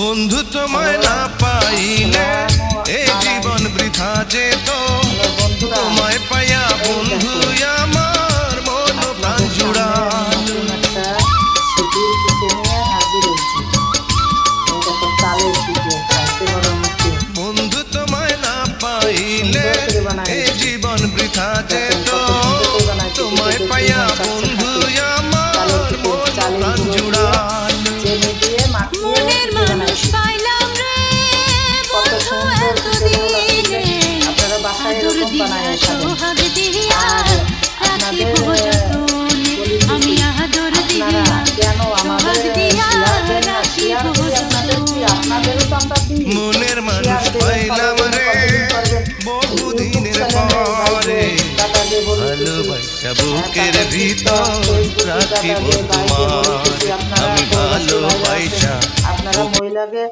বন্ধু তোমায় না পাইলে এ জীবন বৃথা যেত, তোমায় পাইয়া বন্ধু আমার মন প্রাণ জুড়ালো। বন্ধু তোমায় না পাইলে এ জীবন বৃথা যেত, তোমায় পাইয়া বন্ধু আমার মন প্রাণ জুড়ালো। মনের মানুষ পাইলাম রে বন্ধু এতদিনে, আদর দিয়া সোহাগ দিয়া রাখিব যতনে, আমি আদর দিয়া সোহাগ দিয়া রাখিব যতনে। মনের মানুষ পাইলাম রে বহুদিনের পরে, ভালোবাসা বুকের ভিতর রাখিব তোমার, আমি ভালোবাসা। আপনারা মহিলাকে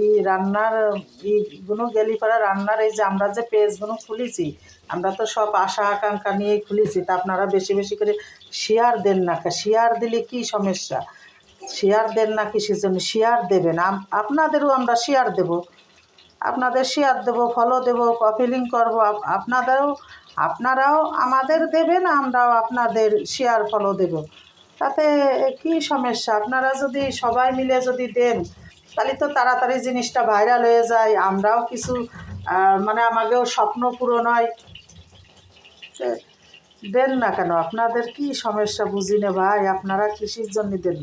এই রান্নার এইগুলো গেলি পারা রান্নার এই যে আমরা যে পেজগুলো খুলেছি, আমরা তো সব আশা আকাঙ্ক্ষা নিয়েই খুলেছি, তা আপনারা বেশি বেশি করে শেয়ার দেন না। শেয়ার দিলে কি সমস্যা? শেয়ার দেন না কিসের জন্য? শেয়ার দেবেন, আপনাদেরও আমরা শেয়ার দেব, আপনাদের শেয়ার দেবো, ফলো দেবো, কপিলিং করবো, আপনারাও আমাদের দেবেন, আমরাও আপনাদের শেয়ার ফলো দেব। তাতে কি সমস্যা? আপনারা যদি সবাই মিলে যদি দেন তাহলে তো তাড়াতাড়ি জিনিসটা ভাইরাল হয়ে যায়, আমরাও কিছু মানে আমাকেও স্বপ্ন পূরণ হয়। দেন না কেন? আপনাদের কি সমস্যা বুঝি না ভাই, আপনারা কৃষির জন্য দেন।